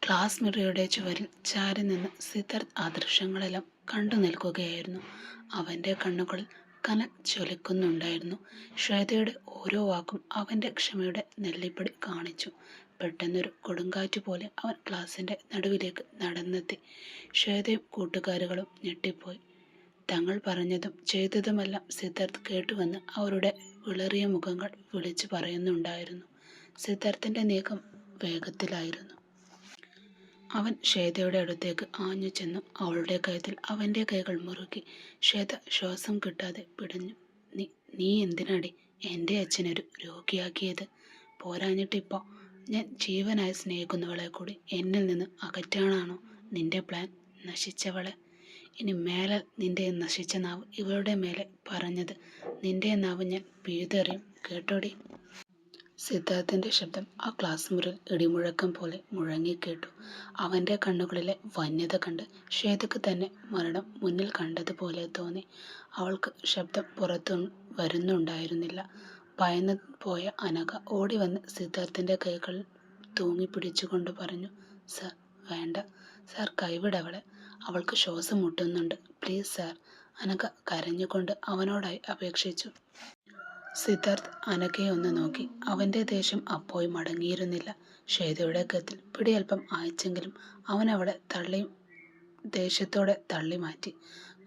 Class മുറിയുടെ ചുവരിൽ ചാരി നിന്ന് സിദ്ധാർത്ഥ് ആ ദൃശ്യങ്ങളെല്ലാം കണ്ടു നിൽക്കുകയായിരുന്നു. അവൻ്റെ കണ്ണുകളിൽ കനൽ ജ്വലിക്കുന്നുണ്ടായിരുന്നു. ശ്വേതയുടെ ഓരോ വാക്കും അവൻ്റെ ക്ഷമയുടെ നെല്ലിപ്പടി കാണിച്ചു. പെട്ടെന്നൊരു കൊടുങ്കാറ്റ് പോലെ അവൻ ക്ലാസിൻ്റെ നടുവിലേക്ക് നടന്നെത്തി. ശ്വേതയും കൂട്ടുകാരികളും ഞെട്ടിപ്പോയി. തങ്ങൾ പറഞ്ഞതും ചെയ്തതുമെല്ലാം സിദ്ധാർത്ഥ് കേട്ടുവെന്ന് അവരുടെ വിളറിയ മുഖങ്ങൾ വിളിച്ചു പറയുന്നുണ്ടായിരുന്നു. സിദ്ധാർത്ഥിൻ്റെ നീക്കം വേഗത്തിലായിരുന്നു. അവൻ ശ്വേതയുടെ അടുത്തേക്ക് ആഞ്ഞു ചെന്നു അവളുടെ കഴുത്തിൽ അവൻ്റെ കൈകൾ മുറുക്കി. ശ്വേത ശ്വാസം കിട്ടാതെ പിടഞ്ഞു. നീ എന്തിനാടി എൻ്റെ അച്ഛനൊരു രോഗിയാക്കിയത്? പോരാഞ്ഞിട്ടിപ്പോൾ ഞാൻ ജീവനായി സ്നേഹിക്കുന്നവളെ കൂടി എന്നിൽ നിന്ന് അകറ്റാനാണോ നിന്റെ പ്ലാൻ? നശിച്ചവളെ, ഇനി മേലാൽ നിന്റെ നശിച്ച നാവ് ഇവളുടെ മേലെ പറഞ്ഞത് നിന്റെ നാവ് ഞാൻ പിഴുതെറിയും, കേട്ടോടി. സിദ്ധാർത്ഥിൻ്റെ ശബ്ദം ആ ക്ലാസ് മുറിയിൽ ഇടിമുഴക്കം പോലെ മുഴങ്ങിക്കേട്ടു. അവൻ്റെ കണ്ണുകളിലെ വന്യത കണ്ട് ശ്വേതയ്ക്ക് തന്നെ മരണം മുന്നിൽ കണ്ടതുപോലെ തോന്നി. അവൾക്ക് ശബ്ദം പുറത്തു വരുന്നുണ്ടായിരുന്നില്ല. ഭയന്ന് പോയ അനഘ ഓടി വന്ന് സിദ്ധാർത്ഥിൻ്റെ കൈകളിൽ തൂങ്ങി പിടിച്ചുകൊണ്ട് പറഞ്ഞു, സാർ വേണ്ട സാർ, കൈവിടവളെ, അവൾക്ക് ശ്വാസം മുട്ടുന്നുണ്ട്, പ്ലീസ് സാർ. അനഘ കരഞ്ഞുകൊണ്ട് അവനോടായി അപേക്ഷിച്ചു. സിദ്ധാർത്ഥ് അനഘയെ ഒന്ന് നോക്കി. അവൻ്റെ ദേഷ്യം അപ്പോഴും മടങ്ങിയിരുന്നില്ല. ശ്വേതയുടെ കത്തിൽ പിടിയൽപ്പം അയച്ചെങ്കിലും അവൻ അവളെ ദേഷ്യത്തോടെ തള്ളി മാറ്റി.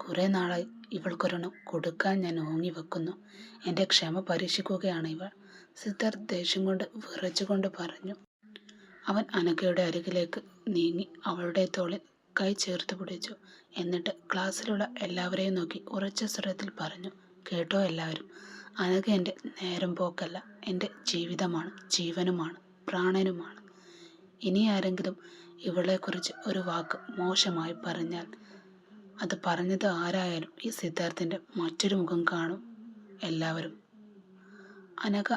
കുറെ നാളായി ഇവൾക്കൊരെണ്ണം കൊടുക്കാൻ ഞാൻ ഓങ്ങി വെക്കുന്നു. എൻ്റെ ക്ഷമ പരീക്ഷിക്കുകയാണ് ഇവൾ, സിദ്ധാർത്ഥ് ദേഷ്യം കൊണ്ട് വിറച്ചുകൊണ്ട് പറഞ്ഞു. അവൻ അനഘയുടെ അരികിലേക്ക് നീങ്ങി അവളുടെ തോളിൽ കൈ ചേർത്ത് പിടിച്ചു. എന്നിട്ട് ക്ലാസ്സിലുള്ള എല്ലാവരെയും നോക്കി ഉറച്ച സ്വരത്തിൽ പറഞ്ഞു, കേട്ടോ എല്ലാവരും, അനഘ എൻ്റെ നേരം പോക്കല്ല, എൻ്റെ ജീവിതമാണ്, ജീവനുമാണ്, പ്രാണനുമാണ്. ഇനി ആരെങ്കിലും ഇവളെക്കുറിച്ച് ഒരു വാക്ക് മോശമായി പറഞ്ഞാൽ അത് പറഞ്ഞത് ആരായാലും ഈ സിദ്ധാർത്ഥിൻ്റെ മറ്റൊരു മുഖം കാണും എല്ലാവരും. അനഘ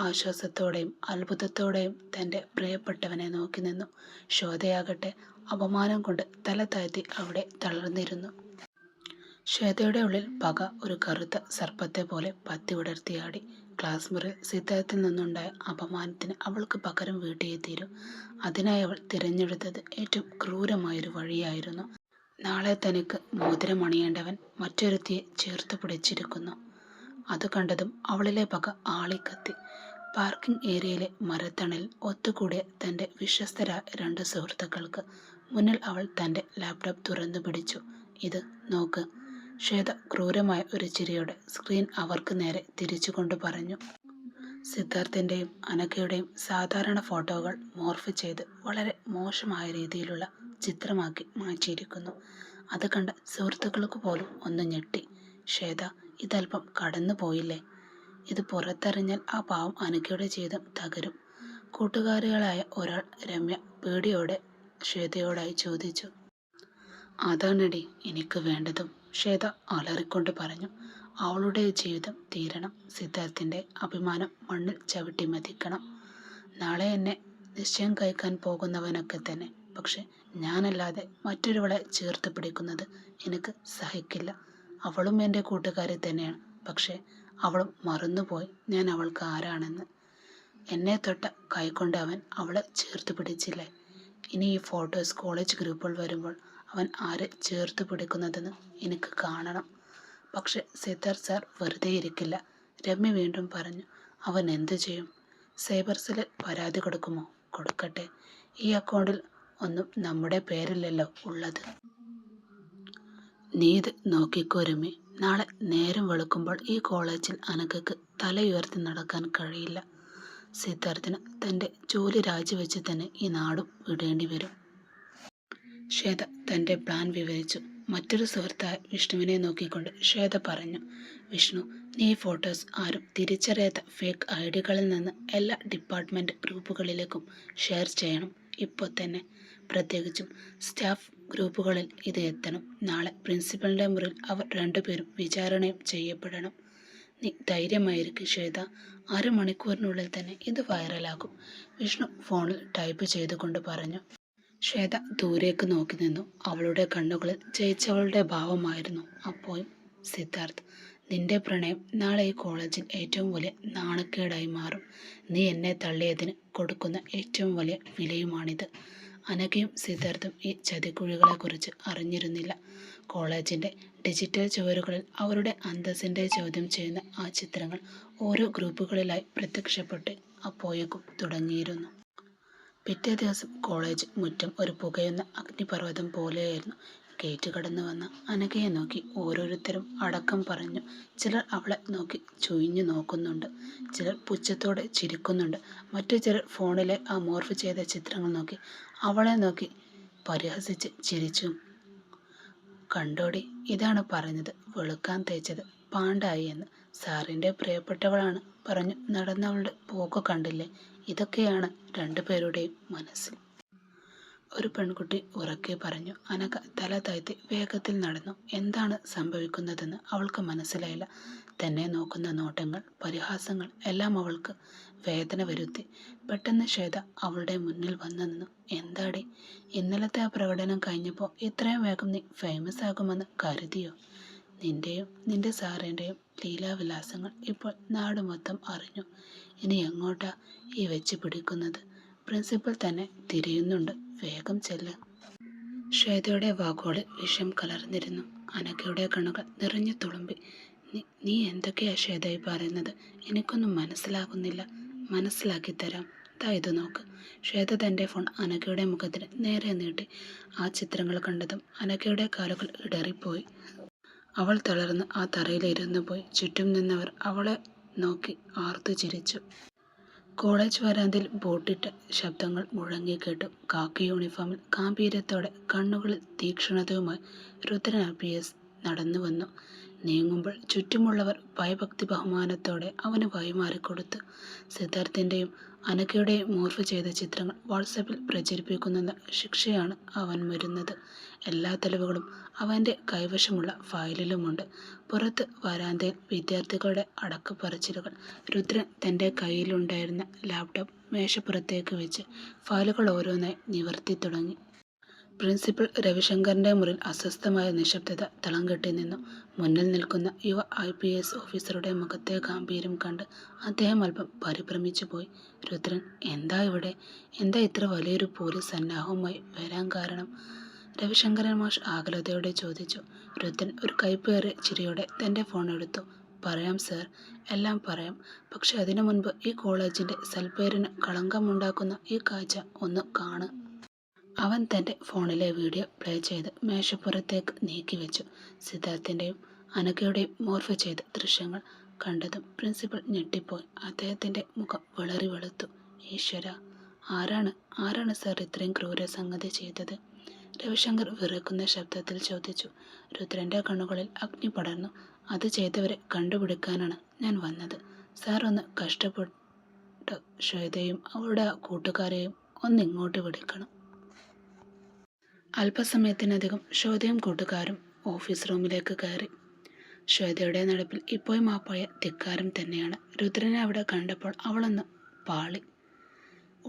ആശ്വാസത്തോടെയും അത്ഭുതത്തോടെയും തൻ്റെ പ്രിയപ്പെട്ടവനെ നോക്കി നിന്നു. ശ്വേതയാകട്ടെ അപമാനം കൊണ്ട് തല താഴ്ത്തി അവിടെ തളർന്നിരുന്നു. ശ്വേതയുടെ ഉള്ളിൽ പക ഒരു കറുത്ത സർപ്പത്തെ പോലെ പത്തി വിടർത്തിയാടി. ക്ലാസ് മുറിയിൽ സിദ്ധാർത്ഥിൽ നിന്നുണ്ടായ അപമാനത്തിന് അവൾക്ക് പകരം വീട്ടിയേ തീരൂ. അതിനായി അവൾ തിരഞ്ഞെടുത്തത് ഏറ്റവും ക്രൂരമായൊരു വഴിയായിരുന്നു. നാളെ തനിക്ക് മോതിരമണിയേണ്ടവൻ മറ്റൊരുത്തിയെ ചേർത്ത് പിടിച്ചിരിക്കുന്നു. അത് കണ്ടതും അവളിലെ പക ആളിക്കത്തി. പാർക്കിംഗ് ഏരിയയിലെ മരത്തണലിൽ ഒത്തുകൂടിയ തൻ്റെ വിശ്വസ്തരായ 2 സുഹൃത്തുക്കൾക്ക് മുന്നിൽ അവൾ തൻ്റെ ലാപ്ടോപ്പ് തുറന്നു പിടിച്ചു. ഇത് നോക്ക്, ശ്വേത ക്രൂരമായ ഒരു ചിരിയോടെ സ്ക്രീൻ അവർക്ക് നേരെ തിരിച്ചുകൊണ്ട് പറഞ്ഞു. സിദ്ധാർത്ഥിൻ്റെയും അനഘയുടെയും സാധാരണ ഫോട്ടോകൾ മോർഫ് ചെയ്ത് വളരെ മോശമായ രീതിയിലുള്ള ചിത്രമാക്കി മാറ്റിയിരിക്കുന്നു. അത് കണ്ട സുഹൃത്തുക്കൾക്ക് പോലും ഒന്ന് ഞെട്ടി. ശ്വേത, ഇതല്പം കടന്നു പോയില്ലേ? ഇത് പുറത്തറിഞ്ഞാൽ ആ പാവം അനഘയുടെ ജീവിതം തകരും. കൂട്ടുകാരികളായ ഒരാൾ രമ്യ പേടിയോടെ ശ്വേതയോടായി ചോദിച്ചു. അതാണടി എനിക്ക് വേണ്ടതും, ശ്വേത അലറിക്കൊണ്ട് പറഞ്ഞു. അവളുടെ ജീവിതം തീരണം. സിദ്ധാർത്ഥിൻ്റെ അഭിമാനം മണ്ണിൽ ചവിട്ടി മതിക്കണം. നാളെ എന്നെ നിശ്ചയം കഴിക്കാൻ പോകുന്നവനൊക്കെ തന്നെ, പക്ഷെ ഞാനല്ലാതെ മറ്റൊരുവളെ ചേർത്ത് പിടിക്കുന്നത് എനിക്ക് സഹിക്കില്ല. അവളും എൻ്റെ കൂട്ടുകാരി തന്നെയാണ്, പക്ഷെ അവളും മറന്നുപോയി ഞാൻ അവൾക്ക് ആരാണെന്ന്. എന്നെ തൊട്ട കൈകൊണ്ട് അവൻ അവളെ ചേർത്ത് പിടിച്ചില്ലേ? ഇനി ഈ ഫോട്ടോസ് കോളേജ് ഗ്രൂപ്പുകൾ വരുമ്പോൾ അവൻ ആരെ ചേർത്ത് പിടിക്കുന്നതെന്ന് എനിക്ക് കാണണം. പക്ഷെ സിദ്ധാർത്ഥ് സാർ വെറുതെ ഇരിക്കില്ല, രമ്യ വീണ്ടും പറഞ്ഞു. അവൻ എന്തു ചെയ്യും? സൈബർ സെല്ലിൽ പരാതി കൊടുക്കുമോ? കൊടുക്കട്ടെ, ഈ അക്കൗണ്ടിൽ ഒന്നും നമ്മുടെ പേരില്ലല്ലോ ഉള്ളത്. നീ ഇത് നോക്കിക്കോ രമ്യ, നാളെ നേരം വെളുക്കുമ്പോൾ ഈ കോളേജിൽ അനഘയ്ക്ക് തലയുയർത്തി നടക്കാൻ കഴിയില്ല. സിദ്ധാർത്ഥിന് തൻ്റെ ജോലി രാജിവെച്ച് തന്നെ ഈ നാടും വിടേണ്ടി വരും. ശ്വേത തൻ്റെ പ്ലാൻ വിവരിച്ചു. മറ്റൊരു സുഹൃത്തായ വിഷ്ണുവിനെ നോക്കിക്കൊണ്ട് ശ്വേത പറഞ്ഞു, വിഷ്ണു, നീ ഈ ഫോട്ടോസ് ആരും തിരിച്ചറിയാത്ത ഫേക്ക് ഐഡികളിൽ നിന്ന് എല്ലാ ഡിപ്പാർട്ട്മെൻറ്റ് ഗ്രൂപ്പുകളിലേക്കും ഷെയർ ചെയ്യണം ഇപ്പോൾ തന്നെ. പ്രത്യേകിച്ചും സ്റ്റാഫ് ഗ്രൂപ്പുകളിൽ ഇത് എത്തണം. നാളെ പ്രിൻസിപ്പലിൻ്റെ മുറിയിൽ അവർ 2 പേരും വിചാരണയും ചെയ്യപ്പെടണം. നീ ധൈര്യമായിരിക്കും ശ്വേത, 1/2 മണിക്കൂറിനുള്ളിൽ തന്നെ ഇത് വൈറലാകും, വിഷ്ണു ഫോണിൽ ടൈപ്പ് ചെയ്തുകൊണ്ട് പറഞ്ഞു. ശ്വേത ദൂരേക്ക് നോക്കി നിന്നു. അവളുടെ കണ്ണുകളിൽ ജയിച്ചവളുടെ ഭാവമായിരുന്നു അപ്പോഴും. സിദ്ധാർത്ഥ്, നിന്റെ പ്രണയം നാളെ ഈ കോളേജിൽ ഏറ്റവും വലിയ നാണക്കേടായി മാറും. നീ എന്നെ തള്ളിയതിന് കൊടുക്കുന്ന ഏറ്റവും വലിയ വിലയുമാണിത്. അനഘയും സിദ്ധാർത്ഥും ഈ ചതിക്കുഴികളെക്കുറിച്ച് അറിഞ്ഞിരുന്നില്ല. കോളേജിൻ്റെ ഡിജിറ്റൽ ചുവരുകളിൽ അവരുടെ അന്തസ്സിൻ്റെ ചോദ്യം ചെയ്യുന്ന ആ ചിത്രങ്ങൾ ഓരോ ഗ്രൂപ്പുകളിലായി പ്രത്യക്ഷപ്പെട്ട് അപ്പോഴേക്കും തുടങ്ങിയിരുന്നു. പിറ്റേ ദിവസം കോളേജ് മുറ്റം ഒരു പുകയുന്ന അഗ്നിപർവ്വതം പോലെയായിരുന്നു. ഗേറ്റ് കടന്നു വന്ന അനഘയെ നോക്കി ഓരോരുത്തരും അടക്കം പറഞ്ഞു. ചിലർ അവളെ നോക്കി ചുയിഞ്ഞു നോക്കുന്നുണ്ട്, ചിലർ പുച്ഛത്തോടെ ചിരിക്കുന്നുണ്ട്, മറ്റു ചിലർ ഫോണിലെ ആ മോർഫ് ചെയ്ത ചിത്രങ്ങൾ നോക്കി അവളെ നോക്കി പരിഹസിച്ച് ചിരിച്ചു. കണ്ടോടി, ഇതാണ് പറഞ്ഞത്, വെളുക്കാൻ തേച്ചത് പാണ്ടായി എന്ന്. സാറിൻ്റെ പ്രിയപ്പെട്ടവളാണ് പറഞ്ഞു നടന്നവളുടെ പോക്ക് കണ്ടില്ലേ? ഇതൊക്കെയാണ് രണ്ടുപേരുടെയും മനസ്സിൽ. ഒരു പെൺകുട്ടി ഉറക്കെ പറഞ്ഞു. അനഘ തല താഴ്ത്തി വേഗത്തിൽ നടന്നു. എന്താണ് സംഭവിക്കുന്നതെന്ന് അവൾക്ക് മനസ്സിലായില്ല. തന്നെ നോക്കുന്ന നോട്ടങ്ങൾ, പരിഹാസങ്ങൾ എല്ലാം അവൾക്ക് വേദന വരുത്തി. പെട്ടെന്ന് ശ്വേത അവളുടെ മുന്നിൽ വന്നു നിന്നു. എന്താടി, ഇന്നലത്തെ ആ പ്രകടനം കഴിഞ്ഞപ്പോൾ ഇത്രയും വേഗം നീ ഫേമസ് ആകുമെന്ന് കരുതിയോ? നിന്റെയും നിന്റെ സാറിൻ്റെയും ലീലാവിലാസങ്ങൾ ഇപ്പോൾ നാട് മൊത്തം അറിഞ്ഞു. ഇനി എങ്ങോട്ടാ ഈ വെച്ച് പിടിക്കുന്നത്? പ്രിൻസിപ്പൽ തന്നെ തിരയുന്നുണ്ട്, വേഗം ചെല്ല്. ശ്വേതയുടെ വാക്കുകളിൽ വിഷം കലർന്നിരുന്നു. അനഘയുടെ കണ്ണുകൾ നിറഞ്ഞു തുളുമ്പി. നീ എന്തൊക്കെയാ ശ്വേതയി പറയുന്നത്? എനിക്കൊന്നും മനസ്സിലാകുന്നില്ല. മനസ്സിലാക്കി തരാം, ദാ ഇത് നോക്ക്. ശ്വേത തൻ്റെ ഫോൺ അനഘയുടെ മുഖത്തിന് നേരെ നീട്ടി. ആ ചിത്രങ്ങൾ കണ്ടതും അനഘയുടെ കാലുകൾ ഇടറിപ്പോയി. അവൾ തളർന്ന് ആ തറയിലിരുന്നു പോയി. ചുറ്റും നിന്നവർ അവളെ നോക്കി ആർത്തു ചിരിച്ചു. കോളേജ് വരാന്തയിൽ ബോട്ടിട്ട ശബ്ദങ്ങൾ മുഴങ്ങിക്കേട്ടു. കാക്കി യൂണിഫോമിൽ ഗാംഭീര്യത്തോടെ കണ്ണുകളിൽ തീക്ഷ്ണതയുമായി രുദ്രൻ IPS നടന്നു വന്നു. നീങ്ങുമ്പോൾ ചുറ്റുമുള്ളവർ ഭയഭക്തി ബഹുമാനത്തോടെ അവന് വഴിമാറിക്കൊടുത്തു. സിദ്ധാർത്ഥിൻ്റെയും അനഘയുടെയും മോർഫ് ചെയ്ത ചിത്രങ്ങൾ വാട്സാപ്പിൽ പ്രചരിപ്പിക്കുന്ന ശിക്ഷയാണ് അവൻ വരുന്നത്. എല്ലാ തെളിവുകളും അവൻ്റെ കൈവശമുള്ള ഫയലിലുമുണ്ട്. പുറത്ത് വരാന്തയിൽ വിദ്യാർത്ഥികളുടെ അടക്കപ്പറച്ചിലുകൾ. രുദ്രൻ തൻ്റെ കയ്യിലുണ്ടായിരുന്ന ലാപ്ടോപ്പ് മേശപ്പുറത്തേക്ക് വെച്ച് ഫയലുകൾ ഓരോന്നായി നിവർത്തി തുടങ്ങി. പ്രിൻസിപ്പൽ രവിശങ്കറിൻ്റെ മുറിയിൽ അസ്വസ്ഥമായ നിശബ്ദത തളം കെട്ടി നിന്നു. മുന്നിൽ നിൽക്കുന്ന യുവ IPS ഓഫീസറുടെ മുഖത്തെ ഗാംഭീര്യം കണ്ട് അദ്ദേഹം അല്പം പരിഭ്രമിച്ചു പോയി. രുദ്രൻ, എന്താ ഇവിടെ? എന്താ ഇത്ര വലിയൊരു പോലീസ് സന്നാഹവുമായി വരാൻ കാരണം? രവിശങ്കരൻ മാഷ് ആകുലതയോടെ ചോദിച്ചു. രുദ്രൻ ഒരു കയ്പേറിയ ചിരിയോടെ തൻ്റെ ഫോൺ എടുത്തു. പറയാം സർ, എല്ലാം പറയാം. പക്ഷെ അതിനു മുൻപ് ഈ കോളേജിൻ്റെ സൽപ്പേരിന് കളങ്കമുണ്ടാക്കുന്ന ഈ കാഴ്ച ഒന്ന് കാണ്. അവൻ തൻ്റെ ഫോണിലെ വീഡിയോ പ്ലേ ചെയ്ത് മേശപ്പുറത്തേക്ക് നീക്കിവെച്ചു. സിദ്ധാർത്ഥിൻ്റെയും അനഘയുടെയും മോർഫ് ചെയ്ത ദൃശ്യങ്ങൾ കണ്ടതും പ്രിൻസിപ്പൽ ഞെട്ടിപ്പോയി. അദ്ദേഹത്തിൻ്റെ മുഖം വിളറി വെളുത്തു. ഈശ്വര, ആരാണ് സർ ഇത്രയും ക്രൂര സംഗതി ചെയ്തത്? രവിശങ്കർ വിറക്കുന്ന ശബ്ദത്തിൽ ചോദിച്ചു. രുദ്രൻ്റെ കണ്ണുകളിൽ അഗ്നി പടർന്നു. അത് ചെയ്തവരെ കണ്ടുപിടിക്കാനാണ് ഞാൻ വന്നത്. സാർ ഒന്ന് കഷ്ടപ്പെട്ട് ശ്വേതയും അവളുടെ കൂട്ടുകാരെയും ഒന്നിങ്ങോട്ട് വിളിക്കണം. അല്പസമയത്തിനധികം ശ്വേതയും കൂട്ടുകാരും ഓഫീസ് റൂമിലേക്ക് കയറി. ശ്വേതയുടെ നടപ്പിൽ ഇപ്പോഴും ആ പഴയ ധിക്കാരം തന്നെയാണ്. രുദ്രനെ അവിടെ കണ്ടപ്പോൾ അവളൊന്ന് പാളി.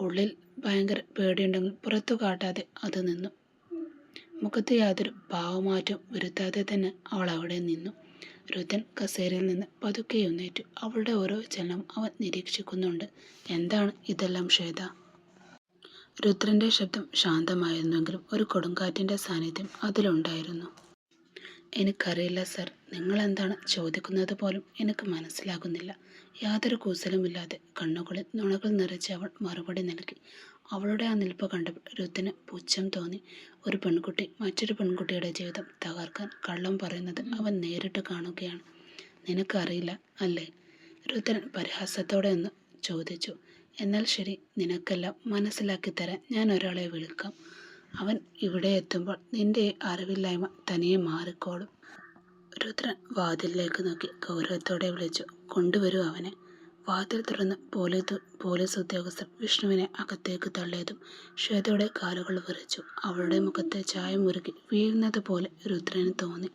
ഉള്ളിൽ ഭയങ്കര പേടിയുണ്ടെങ്കിൽ പുറത്തു കാട്ടാതെ അത് നിന്നു. മുഖത്ത് യാതൊരു ഭാവമാറ്റവും വരുത്താതെ തന്നെ അവൾ അവിടെ നിന്നു. രുദ്രൻ കസേരയിൽ നിന്ന് പതുക്കെ എഴുന്നേറ്റു. അവളുടെ ഓരോ ചലനവും അവൻ നിരീക്ഷിക്കുന്നുണ്ട്. എന്താണ് ഇതെല്ലാം ശ്വേത? രുദ്രൻ്റെ ശബ്ദം ശാന്തമായിരുന്നെങ്കിലും ഒരു കൊടുങ്കാറ്റിൻ്റെ സാന്നിധ്യം അതിലുണ്ടായിരുന്നു. എനിക്കറിയില്ല സർ, നിങ്ങളെന്താണ് ചോദിക്കുന്നത് പോലും എനിക്ക് മനസ്സിലാകുന്നില്ല. യാതൊരു കൂസലുമില്ലാതെ കണ്ണുകളിൽ നുണകൾ നിറച്ച് അവൾ മറുപടി നൽകി. അവളുടെ ആ നിൽപ്പ് കണ്ടപ്പോൾ രുദ്രന് പുച്ഛം തോന്നി. ഒരു പെൺകുട്ടി മറ്റൊരു പെൺകുട്ടിയുടെ ജീവിതം തകർക്കാൻ കള്ളം പറയുന്നത് അവൻ നേരിട്ട് കാണുകയാണ്. നിനക്കറിയില്ല അല്ലേ? രുദ്രൻ പരിഹാസത്തോടെ ഒന്ന് ചോദിച്ചു. എന്നാൽ ശരി, നിനക്കെല്ലാം മനസ്സിലാക്കി തരാൻ ഞാൻ ഒരാളെ വിളിക്കാം. അവൻ ഇവിടെ എത്തുമ്പോൾ നിന്റെ അറിവില്ലായ്മ തനിയെ മാറിക്കോളും. രുദ്രൻ വാതിലിലേക്ക് നോക്കി ഗൗരവത്തോടെ വിളിച്ചു. കൊണ്ടുവരൂ അവനെ. വാതിൽ തുറന്ന് പോലീസ് ഉദ്യോഗസ്ഥർ വിഷ്ണുവിനെ അകത്തേക്ക് തള്ളിയതും ശ്വേതയുടെ കാലുകൾ വിറച്ചു. അവളുടെ മുഖത്തെ ചായം മുറുകി വീഴുന്നത് പോലെ രുദ്രന് തോന്നി.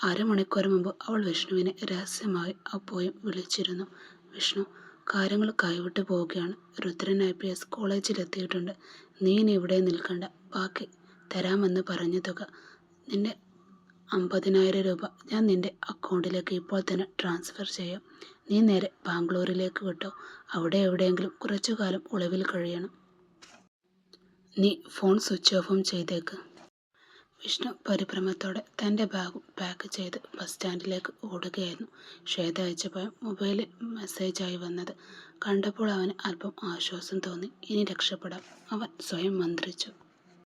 അരമണിക്കൂർ മുമ്പ് അവൾ വിഷ്ണുവിനെ രഹസ്യമായി അപ്പോഴും വിളിച്ചിരുന്നു. വിഷ്ണു, കാര്യങ്ങൾ കൈവിട്ടു പോവുകയാണ്. രുദ്രൻ IPS കോളേജിലെത്തിയിട്ടുണ്ട്. നീ ഇനി ഇവിടെ നിൽക്കണ്ട. ബാക്കി തരാമെന്ന് പറഞ്ഞ തുക, നിന്റെ 50,000 രൂപ ഞാൻ നിന്റെ അക്കൗണ്ടിലേക്ക് ഇപ്പോൾ തന്നെ ട്രാൻസ്ഫർ ചെയ്യാം. നീ നേരെ ബാംഗ്ലൂരിലേക്ക് വിട്ടോ. അവിടെ എവിടെയെങ്കിലും കുറച്ചു കാലം ഒളിവിൽ കഴിയണം. നീ ഫോൺ സ്വിച്ച് ഓഫും ചെയ്തേക്ക്. വിഷ്ണു പരിഭ്രമത്തോടെ തൻ്റെ ബാഗും പാക്ക് ചെയ്ത് ബസ് സ്റ്റാൻഡിലേക്ക് ഓടുകയായിരുന്നു. ശ്വേത അയച്ചപ്പോൾ മൊബൈലിൽ മെസ്സേജായി വന്നത് കണ്ടപ്പോൾ അവന് അല്പം ആശ്വാസം തോന്നി. ഇനി രക്ഷപ്പെടാം, അവൻ സ്വയം മന്ത്രിച്ചു.